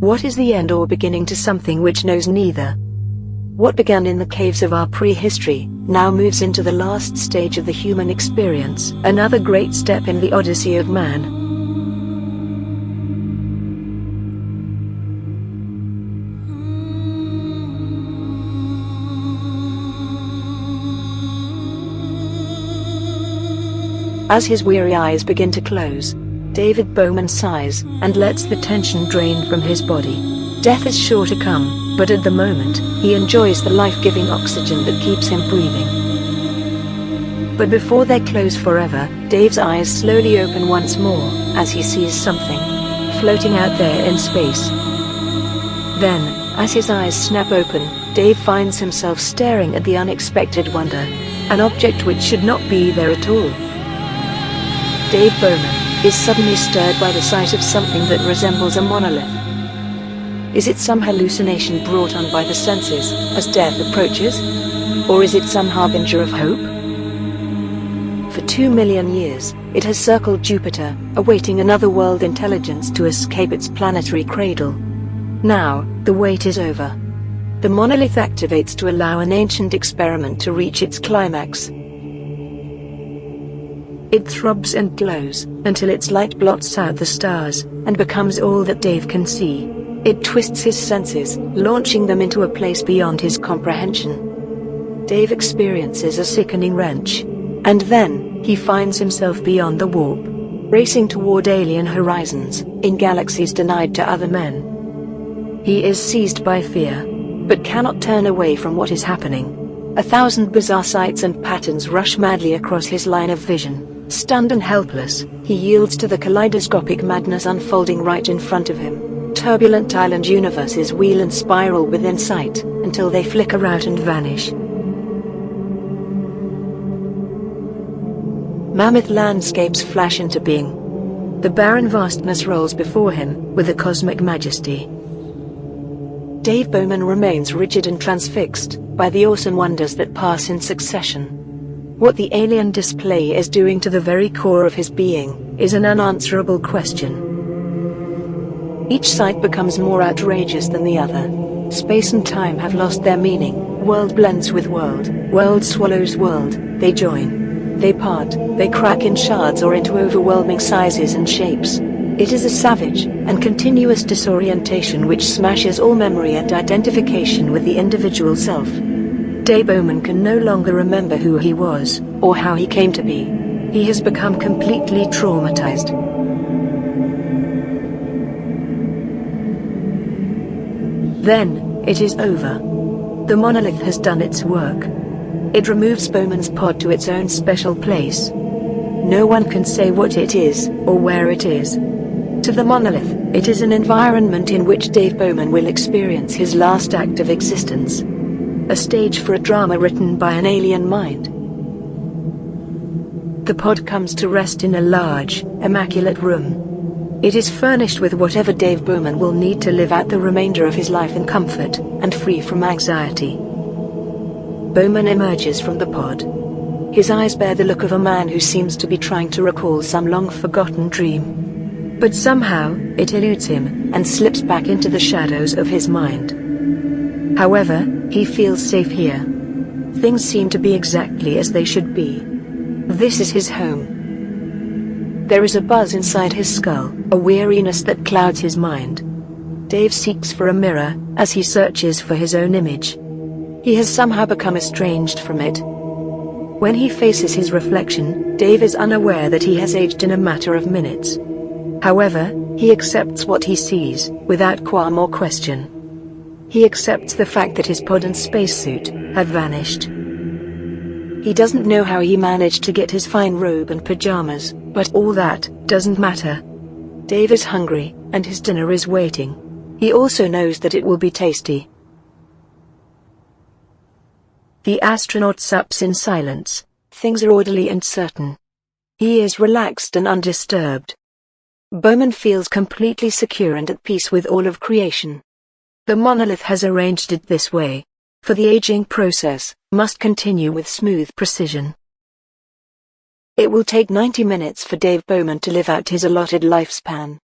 What is the end or beginning to something which knows neither? What began in the caves of our prehistory, now moves into the last stage of the human experience, another great step in the Odyssey of man. As his weary eyes begin to close, David Bowman sighs, and lets the tension drain from his body. Death is sure to come, but at the moment, he enjoys the life-giving oxygen that keeps him breathing. But before they close forever, Dave's eyes slowly open once more, as he sees something floating out there in space. Then, as his eyes snap open, Dave finds himself staring at the unexpected wonder, an object which should not be there at all. Dave Bowman is suddenly stirred by the sight of something that resembles a monolith. Is it some hallucination brought on by the senses, as death approaches? Or is it some harbinger of hope? For 2 million years, it has circled Jupiter, awaiting another world intelligence to escape its planetary cradle. Now, the wait is over. The monolith activates to allow an ancient experiment to reach its climax. It throbs and glows, until its light blots out the stars, and becomes all that Dave can see. It twists his senses, launching them into a place beyond his comprehension. Dave experiences a sickening wrench. And then, he finds himself beyond the warp, racing toward alien horizons, in galaxies denied to other men. He is seized by fear, but cannot turn away from what is happening. 1,000 bizarre sights and patterns rush madly across his line of vision. Stunned and helpless, he yields to the kaleidoscopic madness unfolding right in front of him. Turbulent island universes wheel and spiral within sight, until they flicker out and vanish. Mammoth landscapes flash into being. The barren vastness rolls before him, with a cosmic majesty. Dave Bowman remains rigid and transfixed, by the awesome wonders that pass in succession. What the alien display is doing to the very core of his being, is an unanswerable question. Each sight becomes more outrageous than the other. Space and time have lost their meaning, world blends with world, world swallows world, they join, they part, they crack in shards or into overwhelming sizes and shapes. It is a savage and continuous disorientation which smashes all memory and identification with the individual self. Dave Bowman can no longer remember who he was, or how he came to be. He has become completely traumatized. Then, it is over. The monolith has done its work. It removes Bowman's pod to its own special place. No one can say what it is, or where it is. To the monolith, it is an environment in which Dave Bowman will experience his last act of existence. A stage for a drama written by an alien mind. The pod comes to rest in a large, immaculate room. It is furnished with whatever Dave Bowman will need to live out the remainder of his life in comfort, and free from anxiety. Bowman emerges from the pod. His eyes bear the look of a man who seems to be trying to recall some long-forgotten dream. But somehow, it eludes him, and slips back into the shadows of his mind. However, he feels safe here. Things seem to be exactly as they should be. This is his home. There is a buzz inside his skull, a weariness that clouds his mind. Dave seeks for a mirror, as he searches for his own image. He has somehow become estranged from it. When he faces his reflection, Dave is unaware that he has aged in a matter of minutes. However, he accepts what he sees, without qualm or question. He accepts the fact that his pod and spacesuit have vanished. He doesn't know how he managed to get his fine robe and pajamas, but all that doesn't matter. Dave is hungry, and his dinner is waiting. He also knows that it will be tasty. The astronaut sups in silence. Things are orderly and certain. He is relaxed and undisturbed. Bowman feels completely secure and at peace with all of creation. The monolith has arranged it this way, for the aging process must continue with smooth precision. It will take 90 minutes for Dave Bowman to live out his allotted lifespan.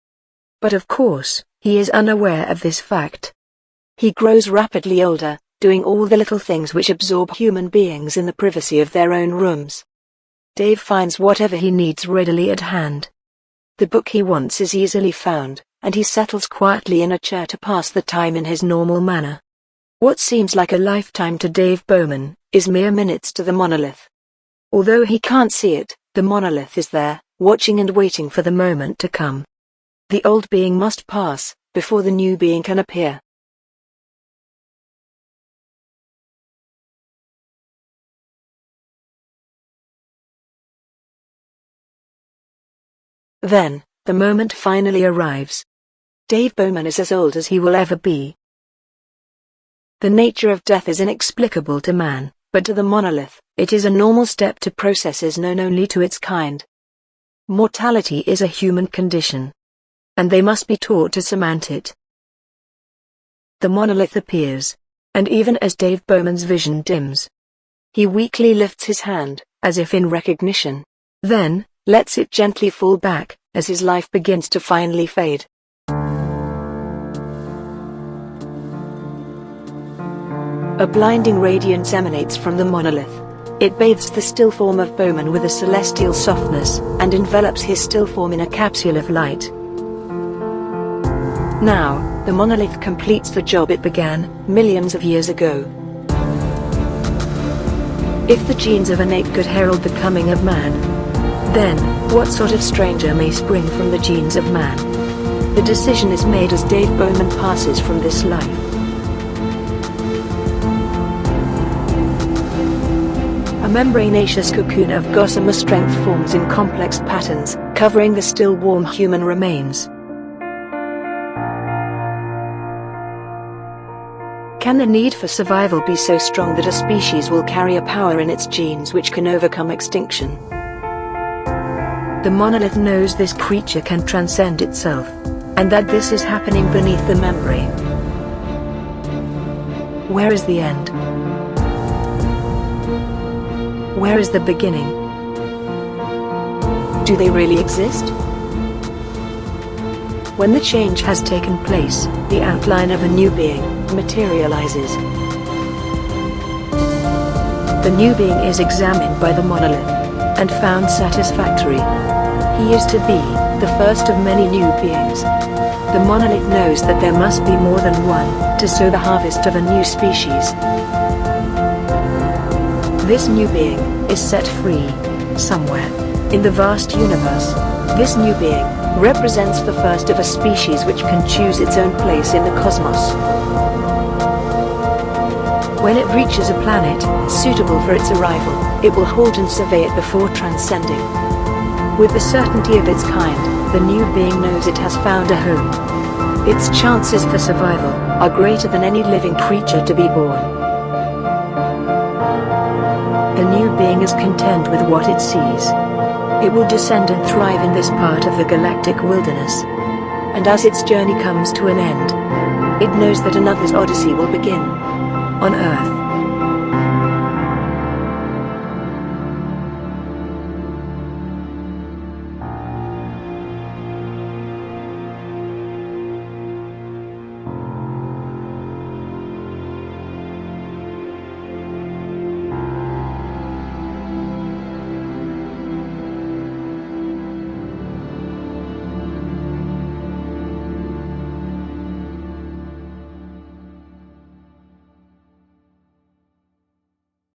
But of course, He is unaware of this fact. He grows rapidly older, doing all the little things which absorb human beings in the privacy of their own rooms. Dave finds whatever he needs readily at hand. The book he wants is easily found, and he settles quietly in a chair to pass the time in his normal manner. What seems like a lifetime to Dave Bowman is mere minutes to the monolith. Although he can't see it, the monolith is there, watching and waiting for the moment to come. The old being must pass, before the new being can appear. Then, the moment finally arrives. Dave Bowman is as old as he will ever be. The nature of death is inexplicable to man, but to the monolith, it is a normal step to processes known only to its kind. Mortality is a human condition, and they must be taught to surmount it. The monolith appears, and even as Dave Bowman's vision dims, he weakly lifts his hand, as if in recognition, then lets it gently fall back, as his life begins to finally fade. A blinding radiance emanates from the monolith. It bathes the still form of Bowman with a celestial softness, and envelops his still form in a capsule of light. Now, the monolith completes the job it began, millions of years ago. If the genes of an ape could herald the coming of man, then, what sort of stranger may spring from the genes of man? The decision is made as Dave Bowman passes from this life. A membranaceous cocoon of gossamer strength forms in complex patterns, covering the still warm human remains. Can the need for survival be so strong that a species will carry a power in its genes which can overcome extinction? The monolith knows this creature can transcend itself, and that this is happening beneath the membrane. Where is the end? Where is the beginning? Do they really exist? When the change has taken place, the outline of a new being materializes. The new being is examined by the monolith, and found satisfactory. He is to be the first of many new beings. The monolith knows that there must be more than one, to sow the harvest of a new species. This new being is set free, somewhere, in the vast universe. This new being represents the first of a species which can choose its own place in the cosmos. When it reaches a planet suitable for its arrival, it will halt and survey it before transcending. With the certainty of its kind, the new being knows it has found a home. Its chances for survival are greater than any living creature to be born. A new being is content with what it sees. It will descend and thrive in this part of the galactic wilderness. And as its journey comes to an end, it knows that another's odyssey will begin. On Earth.